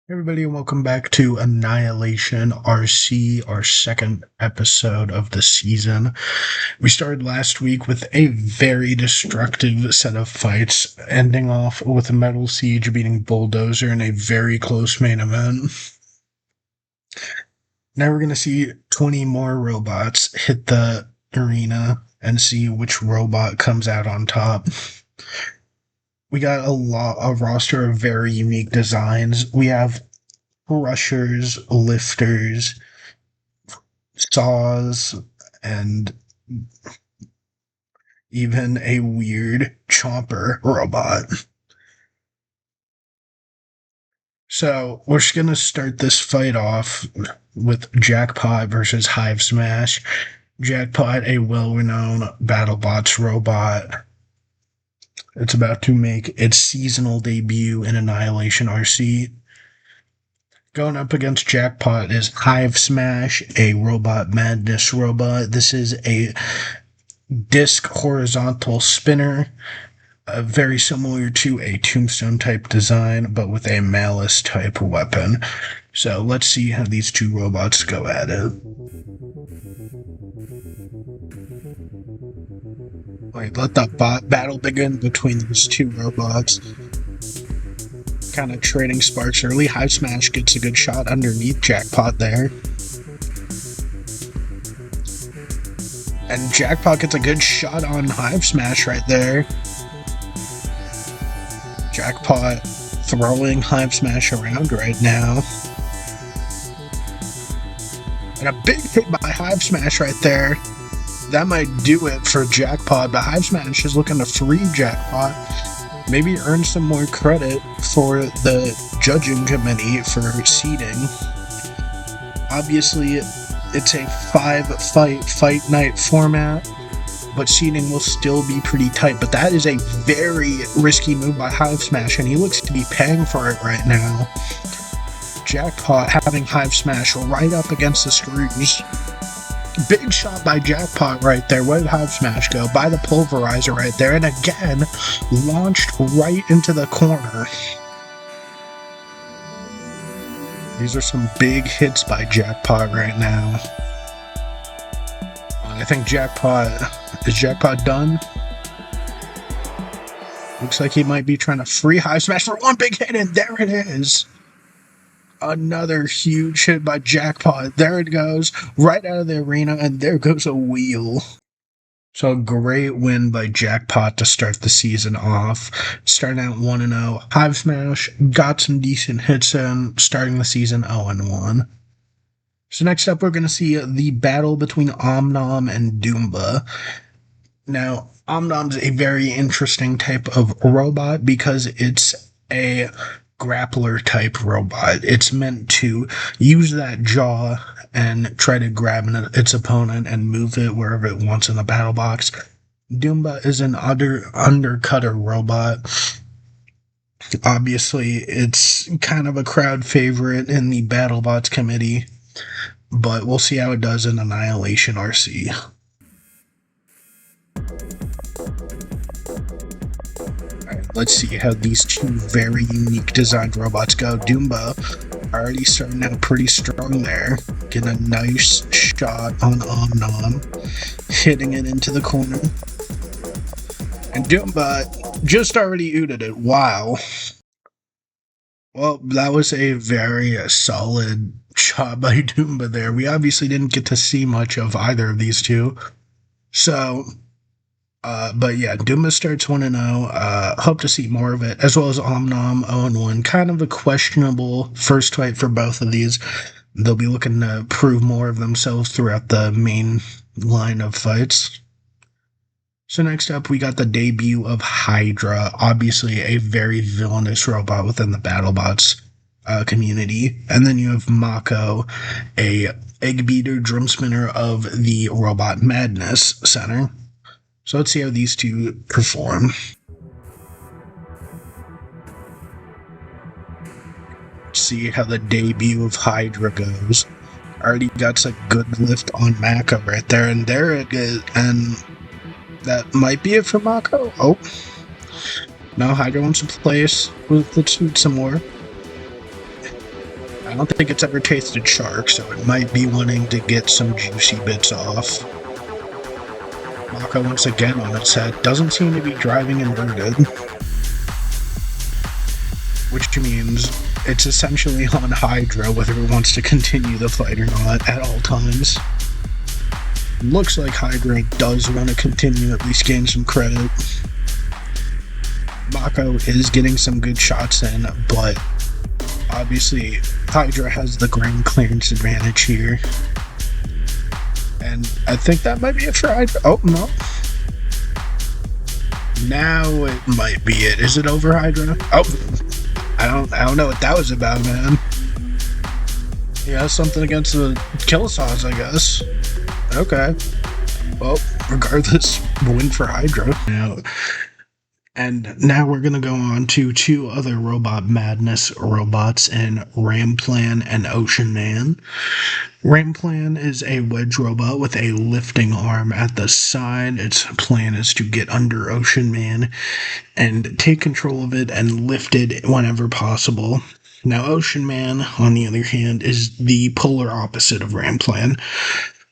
Everybody, and welcome back to Annihilation RC, our second episode of the season. We started last week with a very destructive set of fights, ending off with Metal Siege beating Bulldozer in a very close main event. Now we're going to see 20 more robots hit the arena and see which robot comes out on top. We got a roster of very unique designs. We have crushers, lifters, saws, and even a weird chomper robot. So we're just gonna start this fight off with Jackpot versus Hive Smash. Jackpot, a well-renowned BattleBots robot. It's about to make its seasonal debut in Annihilation RC. Going up against Jackpot is Hive Smash, a Robot Madness robot. This is a disc horizontal spinner, very similar to a Tombstone type design, but with a Malice type weapon. So let's see how these two robots go at it. Wait, let the battle begin between these two robots. Kind of trading sparks early. Hive Smash gets a good shot underneath Jackpot there. And Jackpot gets a good shot on Hive Smash right there. Jackpot throwing Hive Smash around right now. And a big hit by Hive Smash right there. That might do it for Jackpot, but Hive Smash is looking to free Jackpot. Maybe earn some more credit for the judging committee for seeding. Obviously, it's a 5-fight night format, but seeding will still be pretty tight. But that is a very risky move by Hive Smash, and he looks to be paying for it right now. Jackpot having Hive Smash right up against the screws. Big shot by Jackpot right there. Where did Hive Smash go? By the pulverizer right there. And again, launched right into the corner. These are some big hits by Jackpot right now. I think Jackpot... Is Jackpot done? Looks like he might be trying to free Hive Smash for one big hit, and there it is. Another huge hit by Jackpot. There it goes, right out of the arena, and there goes a wheel. So a great win by Jackpot to start the season off. Starting out 1-0. Hive Smash got some decent hits in, starting the season 0-1. So next up, we're going to see the battle between Omnom and Doomba. Now, Omnom's a very interesting type of robot because it's a grappler type robot. It's meant to use that jaw and try to grab its opponent and move it wherever it wants in the battle box. Doomba is an undercutter robot. Obviously, it's kind of a crowd favorite in the BattleBots committee, but we'll see how it does in Annihilation RC. Let's see how these two very unique designed robots go. Doomba already starting out pretty strong there. Getting a nice shot on Omnom. Hitting it into the corner. And Doomba just already ooted it. Wow. Well, that was a very solid shot by Doomba there. We obviously didn't get to see much of either of these two. So... but yeah, Doomba starts 1-0. Hope to see more of it, as well as Omnom 0-1. Kind of a questionable first fight for both of these. They'll be looking to prove more of themselves throughout the main line of fights. So next up, we got the debut of Hydra, obviously a very villainous robot within the BattleBots community. And then you have Mako, a egg beater drum spinner of the Robot Madness Center. So let's see how these two perform. See how the debut of Hydra goes. Already got a good lift on Mako right there, and there it is. And that might be it for Mako. Oh. No, Hydra wants to place. Let's do some more. I don't think it's ever tasted shark, so it might be wanting to get some juicy bits off. Mako once again on its head, doesn't seem to be driving inverted, which means it's essentially on Hydra whether it wants to continue the fight or not at all times. Looks like Hydra does want to continue, at least gain some credit. Mako is getting some good shots in, but obviously Hydra has the ground clearance advantage here. And I think that might be it for Hydra. Oh, no. Now it might be it. Is it over, Hydra? Oh, I don't know what that was about, man. Yeah, something against the kill saws, I guess. Okay. Well, regardless, win for Hydra. And now we're gonna go on to two other Robot Madness robots in Ramplan and Ocean Man. Ramplan is a wedge robot with a lifting arm at the side. Its plan is to get under Ocean Man and take control of it and lift it whenever possible. Now, Ocean Man, on the other hand, is the polar opposite of Ramplan.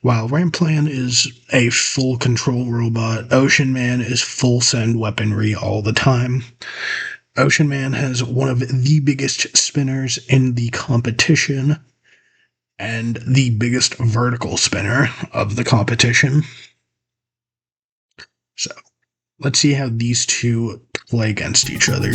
While Ramplan is a full control robot, Ocean Man is full send weaponry all the time. Ocean Man has one of the biggest spinners in the competition and the biggest vertical spinner of the competition. So, let's see how these two play against each other.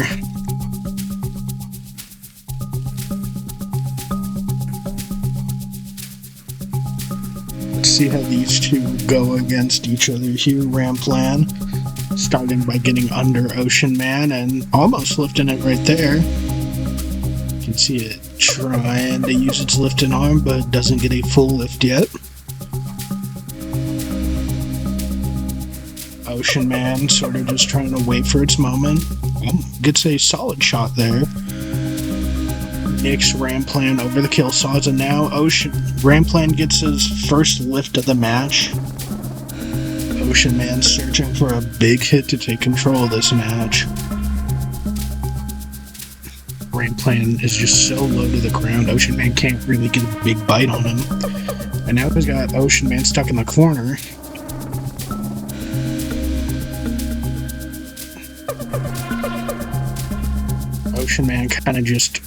Let's see how these two go against each other here. Ramplan, starting by getting under Ocean Man and almost lifting it right there. You can see it trying to use its lifting arm, but doesn't get a full lift yet. Ocean Man sort of just trying to wait for its moment. Gets a solid shot there. Nicks Ramplan over the kill saws, and now Ramplan gets his first lift of the match. Ocean Man searching for a big hit to take control of this match. Ramplan is just so low to the ground, Ocean Man can't really get a big bite on him. And now he's got Ocean Man stuck in the corner. Ocean Man kind of just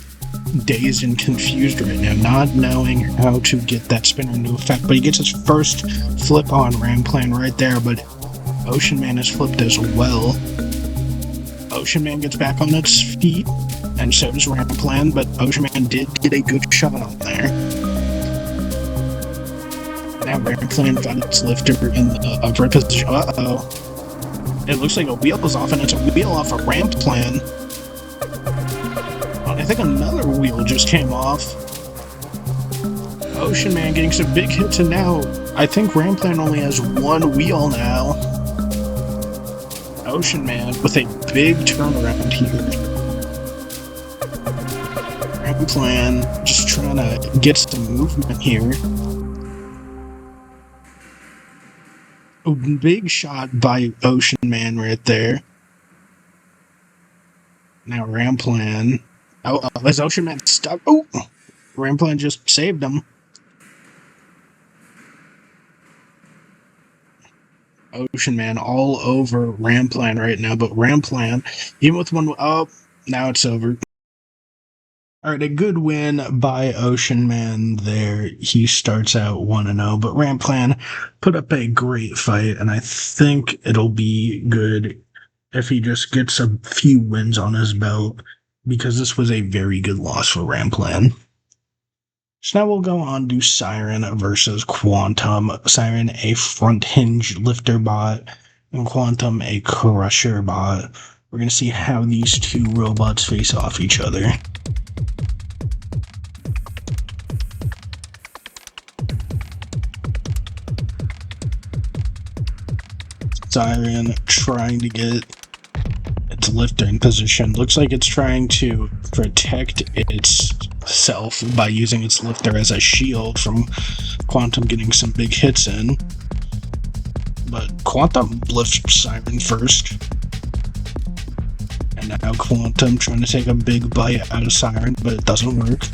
dazed and confused right now, not knowing how to get that spinner into effect, but he gets his first flip on Ramplan right there, but Ocean Man is flipped as well. Ocean Man gets back on its feet, and so does Ramplan, but Ocean Man did get a good shot on there. Now Ramplan got its lifter in the upright position. Uh-oh. It looks like a wheel is off, and it's a wheel off a Ramplan. I think another wheel just came off. Ocean Man getting some big hits, and now I think Ramplan only has one wheel now. Ocean Man with a big turnaround here. Ramplan just trying to get some movement here. A big shot by Ocean Man right there. Now Ramplan. Oh, is Ocean Man stuck? Oh! Ramplan just saved him. Ocean Man all over Ramplan right now, but Ramplan, even with one... Oh, now it's over. Alright, a good win by Ocean Man there. He starts out 1-0, but Ramplan put up a great fight, and I think it'll be good if he just gets a few wins on his belt, because this was a very good loss for Ramplan. So now we'll go on to Siren versus Quantum. Siren, a front hinge lifter bot, and Quantum, a crusher bot. We're going to see how these two robots face off each other. Siren trying to get its lifter in position. Looks like it's trying to protect itself by using its lifter as a shield from Quantum getting some big hits in. But Quantum lifts Siren first. And now Quantum trying to take a big bite out of Siren, but it doesn't work.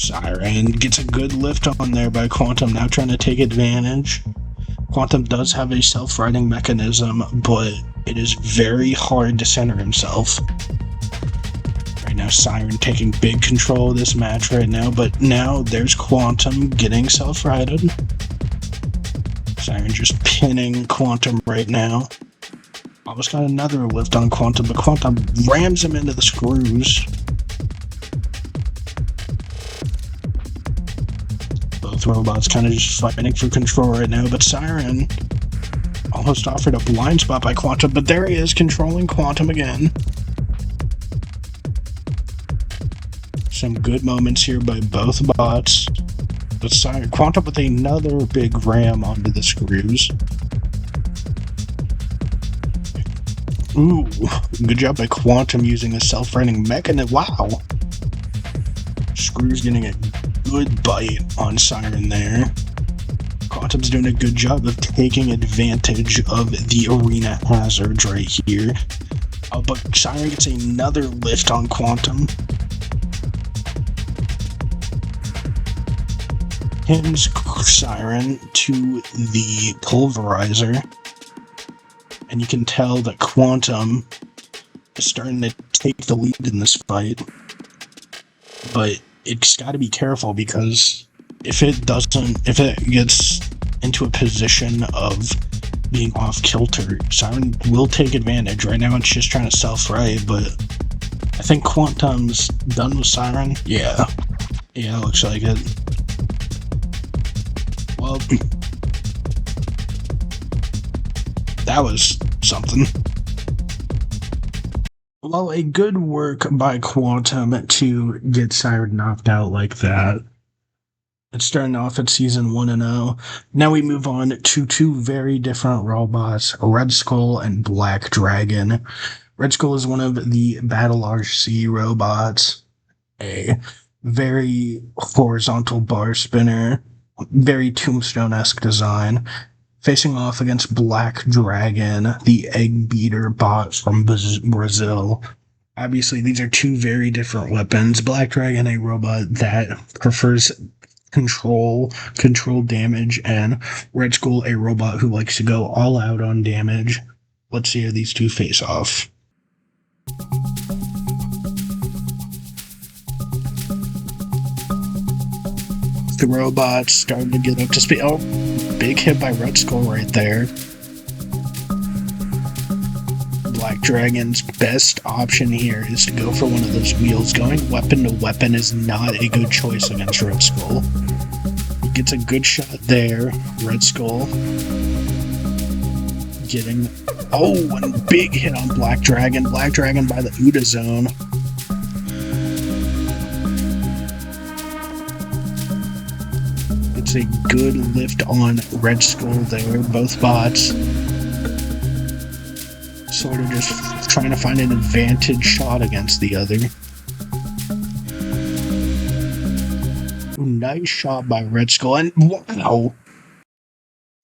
Siren gets a good lift on there by Quantum, now trying to take advantage. Quantum does have a self-righting mechanism, but it is very hard to center himself. Right now, Siren taking big control of this match right now, but now there's Quantum getting self-righted. Siren just pinning Quantum right now. Almost got another lift on Quantum, but Quantum rams him into the screws. Both robots kind of just fighting for control right now, but Siren almost offered a blind spot by Quantum, but there he is, controlling Quantum again. Some good moments here by both bots, but Siren, Quantum with another big ram onto the screws. Ooh, good job by Quantum using the self-righting mechanism. Wow! Screw's getting a good bite on Siren there. Quantum's doing a good job of taking advantage of the arena hazards right here. Oh, but Siren gets another lift on Quantum. Pins Siren to the pulverizer. And you can tell that Quantum is starting to take the lead in this fight. But it's got to be careful, because if it gets into a position of being off kilter, Siren will take advantage. Right now it's just trying to self-right, but I think Quantum's done with Siren. Yeah, looks like it. Well, that was something. Well, a good work by Quantum to get Siren knocked out like that. It's starting off at Season 1-0. Now we move on to two very different robots, Red Skull and Black Dragon. Red Skull is one of the Battle RC robots, a very horizontal bar spinner, very Tombstone-esque design, facing off against Black Dragon, the egg beater bot from Brazil. Obviously, these are two very different weapons. Black Dragon, a robot that prefers control damage, and Red Skull, a robot who likes to go all out on damage. Let's see how these two face off. The robots starting to get up to speed. Oh, big hit by Red Skull right there. Black Dragon's best option here is to go for one of those wheels. Going weapon to weapon is not a good choice against Red Skull. He gets a good shot there. Red Skull getting... Oh, and big hit on Black Dragon. Black Dragon by the Uda zone. It's a good lift on Red Skull there. Both bots sort of just trying to find an advantage shot against the other. Nice shot by Red Skull, and wow!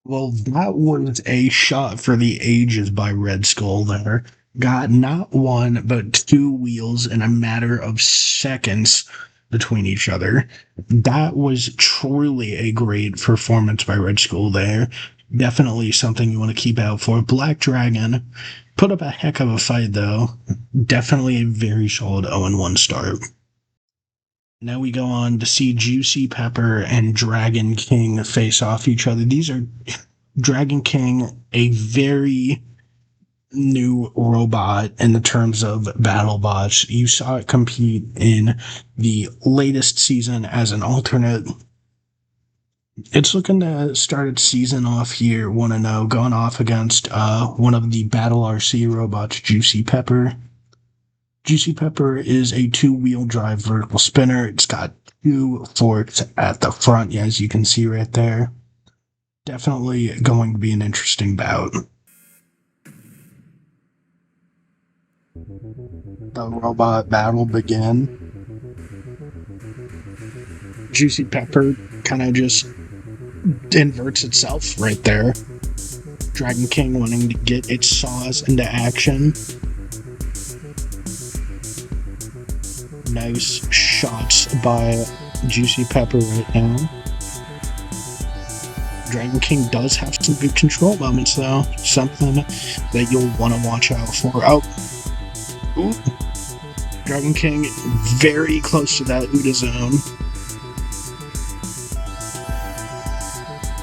Well, that was a shot for the ages by Red Skull there. Got not one, but two wheels in a matter of seconds between each other. That was truly a great performance by Red Skull there. Definitely something you want to keep out for. Black Dragon put up a heck of a fight, though. Definitely a very solid 0-1 start. Now we go on to see Juicy Pepper and Dragon King face off each other. These are Dragon King, a very new robot in the terms of battle bots. You saw it compete in the latest season as an alternate. It's looking to start its season off here 1-0, going off against one of the Battle RC robots, Juicy Pepper. Juicy Pepper is a two-wheel drive vertical spinner. It's got two forks at the front, as you can see right there. Definitely going to be an interesting bout. The robot battle begin. Juicy Pepper kind of just inverts itself right there. Dragon King wanting to get its saws into action. Nice shots by Juicy Pepper right now. Dragon King does have some good control moments, though. Something that you'll want to watch out for. Oh! Ooh. Dragon King very close to that Uda zone.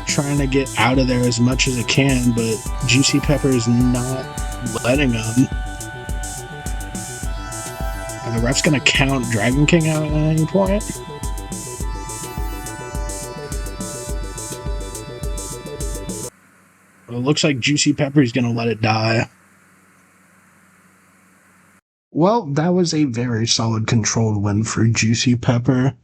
Trying to get out of there as much as it can, but Juicy Pepper is not letting him. And the ref's going to count Dragon King out at any point. It looks like Juicy Pepper is going to let it die. Well, that was a very solid controlled win for Juicy Pepper.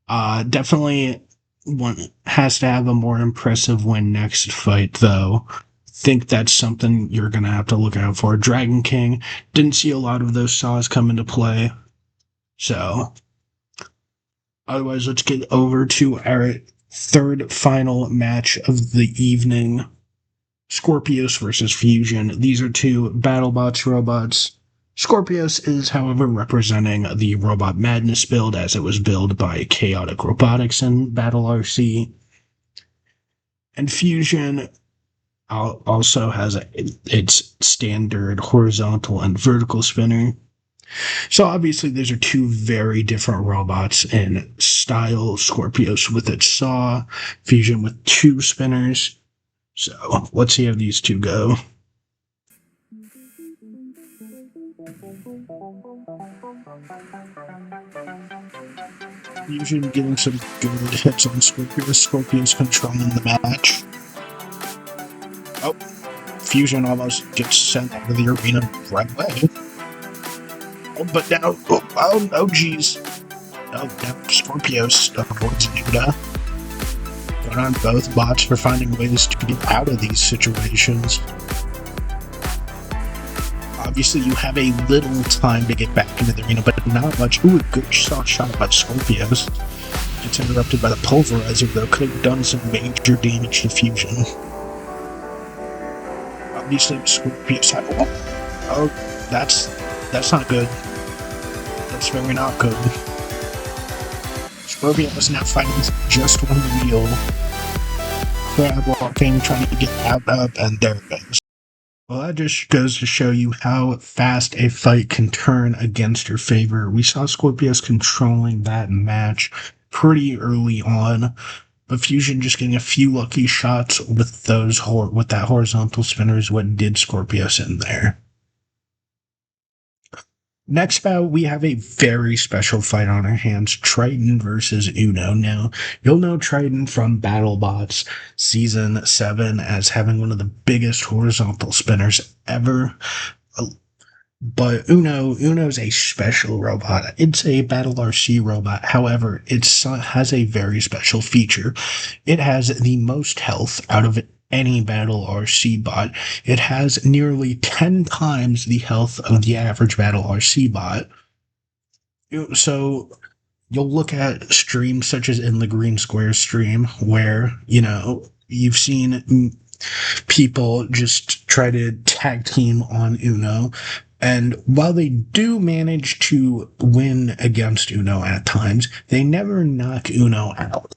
Definitely one has to have a more impressive win next fight, though. Think that's something you're going to have to look out for. Dragon King, didn't see a lot of those saws come into play. So, otherwise, let's get over to our third final match of the evening. Scorpios versus Fusion. These are two BattleBots robots. Scorpios is, however, representing the Robot Madness build as it was built by Chaotic Robotics in Battle RC. And Fusion also has its standard horizontal and vertical spinner. So obviously these are two very different robots in style. Scorpios with its saw, Fusion with two spinners. So let's see how these two go. Fusion getting some good hits on Scorpios. Scorpios controlling the match. Oh, Fusion almost gets sent out of the arena right away. Oh, but now, oh geez. Oh, now Scorpios avoids Nuda. Good on both bots for finding ways to get out of these situations. Obviously, you have a little time to get back into the arena, but not much. Ooh, a good shot by Scorpios. Gets interrupted by the Pulverizer, though. Could have done some major damage to Fusion. Obviously, Scorpios had... Oh, that's not good. That's very not good. Scorpios now fighting with just one wheel. Crab walking, trying to get out up, and there it goes. Well, that just goes to show you how fast a fight can turn against your favor. We saw Scorpios controlling that match pretty early on, but Fusion just getting a few lucky shots with that horizontal spinner is what did Scorpios in there. Next bout, we have a very special fight on our hands, Triton versus Uno. Now, you'll know Triton from BattleBots Season 7 as having one of the biggest horizontal spinners ever. But Uno's a special robot. It's a Battle RC robot. However, it has a very special feature. It has the most health out of any Battle RC bot. It has nearly 10 times the health of the average Battle RC bot. So you'll look at streams such as In the Green Square stream where, you've seen people just try to tag team on Uno. And while they do manage to win against Uno at times, they never knock Uno out.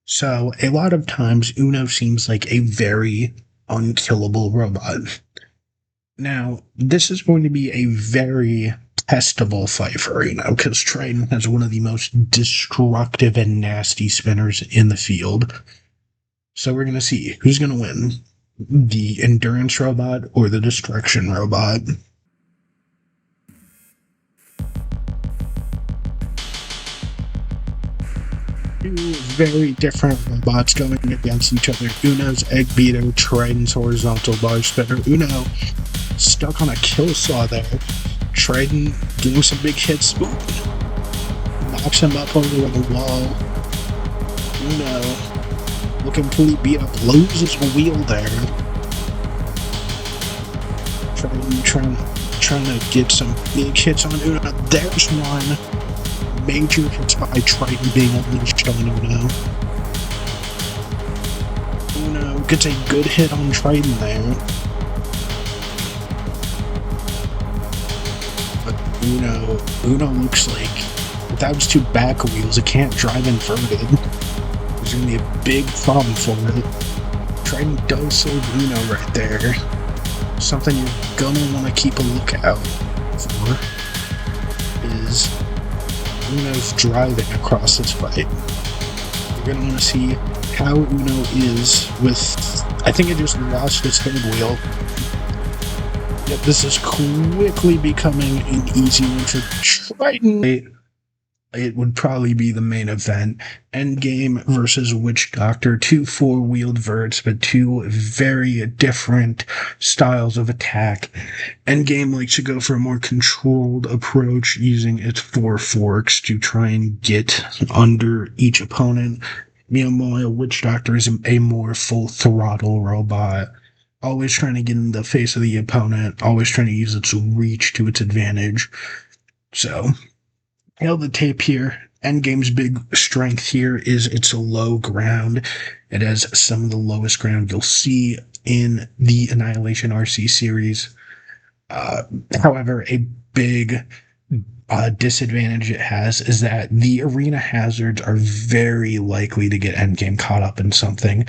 So, a lot of times, Uno seems like a very unkillable robot. Now, this is going to be a very testable fight for Uno, because Triton has one of the most destructive and nasty spinners in the field. So we're going to see who's going to win, the Endurance robot or the Destruction robot. Two very different robots going against each other. Uno's Egg Beater, Triton's Horizontal Bar Spinner. Uno stuck on a kill saw there. Triton getting some big hits. Ooh. Knocks him up over the wall. Uno looking pretty beat up. Loses a wheel there. Triton trying to get some big hits on Uno. There's one. Major hits by Triton being unleashed on Uno. Uno gets a good hit on Triton there. But Uno looks like If that was two back wheels, it can't drive inverted. There's gonna be a big problem for it. Trident does save Uno right there. Something you're gonna want to keep a lookout for is Uno's driving across this fight. You're gonna want to see how Uno is with. I think it just lost its third wheel. Yep, this is quickly becoming an easy one for Triton. It would probably be the main event. Endgame versus Witch Doctor. Two four-wheeled verts, but two very different styles of attack. Endgame likes to go for a more controlled approach, using its four forks to try and get under each opponent. Meanwhile, Witch Doctor is a more full-throttle robot, always trying to get in the face of the opponent, always trying to use its reach to its advantage. So, nail the tape here. Endgame's big strength here is its low ground. It has some of the lowest ground you'll see in the Annihilation RC series. However, a big disadvantage it has is that the arena hazards are very likely to get Endgame caught up in something.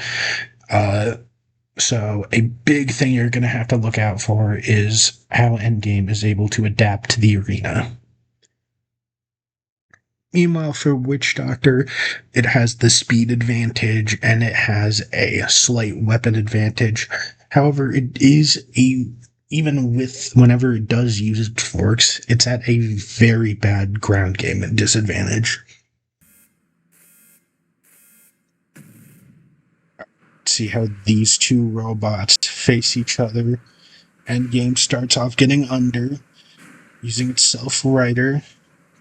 So a big thing you're going to have to look out for is how Endgame is able to adapt to the arena. Meanwhile, for Witch Doctor, it has the speed advantage and it has a slight weapon advantage. However, it is even with whenever it does use its forks, it's at a very bad ground game and disadvantage. See how these two robots face each other. Endgame starts off getting under, using its self-rider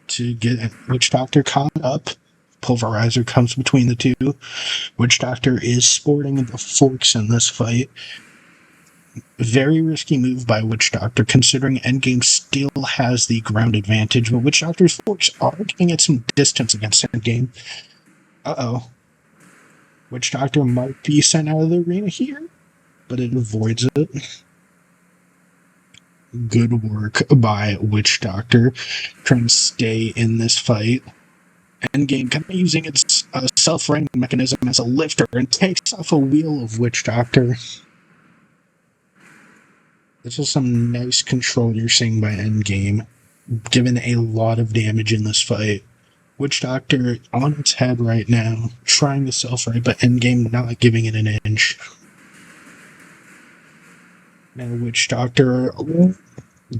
to get Witch Doctor caught up. Pulverizer comes between the two. Witch Doctor is sporting the forks in this fight. Very risky move by Witch Doctor, considering Endgame still has the ground advantage, but Witch Doctor's forks are giving it some distance against Endgame. Uh-oh. Witch Doctor might be sent out of the arena here, but it avoids it. Good work by Witch Doctor, trying to stay in this fight. Endgame kind of using its self-righting mechanism as a lifter and takes off a wheel of Witch Doctor. This is some nice control you're seeing by Endgame, given a lot of damage in this fight. Witch Doctor on its head right now, trying to self-right, but Endgame not giving it an inch. Now Witch Doctor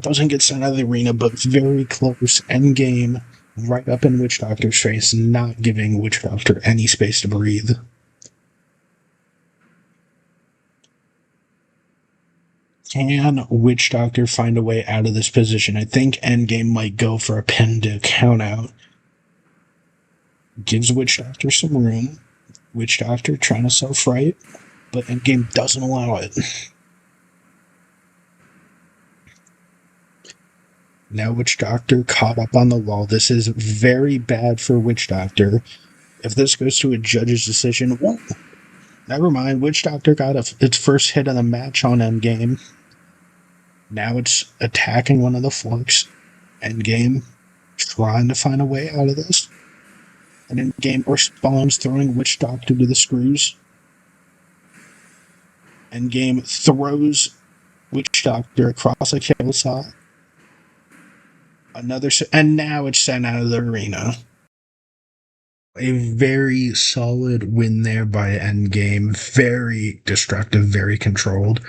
doesn't get sent out of the arena, but very close. Endgame right up in Witch Doctor's face, not giving Witch Doctor any space to breathe. Can Witch Doctor find a way out of this position? I think Endgame might go for a pin to count out. Gives Witch Doctor some room. Witch Doctor trying to self-right, but Endgame doesn't allow it. Now Witch Doctor caught up on the wall. This is very bad for Witch Doctor. If this goes to a judge's decision, well, never mind. Witch Doctor got its first hit of the match on Endgame. Now it's attacking one of the forks. Endgame trying to find a way out of this. And Endgame responds, throwing Witch Doctor to the screws. Endgame throws Witch Doctor across a kill saw. And now it's sent out of the arena. A very solid win there by Endgame. Very destructive, very controlled.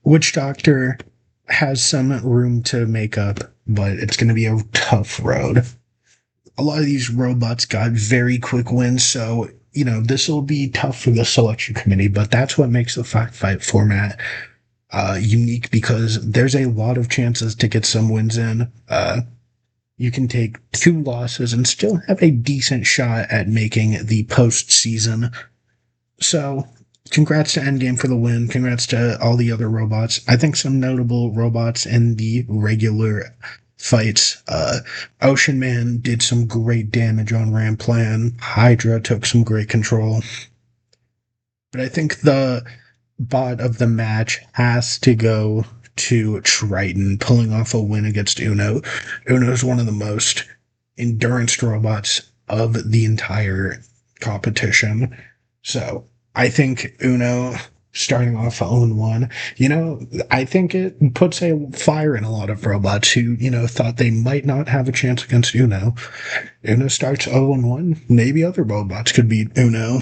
Witch Doctor has some room to make up, but it's going to be a tough road. A lot of these robots got very quick wins, so, this will be tough for the selection committee, but that's what makes the fight format unique, because there's a lot of chances to get some wins in. You can take 2 losses and still have a decent shot at making the postseason. So, congrats to Endgame for the win. Congrats to all the other robots. I think some notable robots in the regular fights. Ocean Man did some great damage on Ramplan. Hydra took some great control. But I think the bot of the match has to go to Triton, pulling off a win against Uno. Uno is one of the most endurance robots of the entire competition. So I think Uno starting off 0-1, I think it puts a fire in a lot of robots who, thought they might not have a chance against Uno. Uno starts 0-1. Maybe other robots could beat Uno.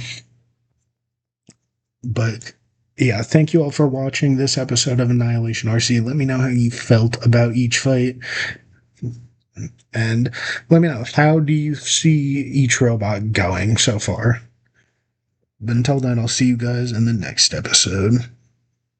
But yeah, thank you all for watching this episode of Annihilation RC. Let me know how you felt about each fight. And let me know, how do you see each robot going so far? But until then, I'll see you guys in the next episode.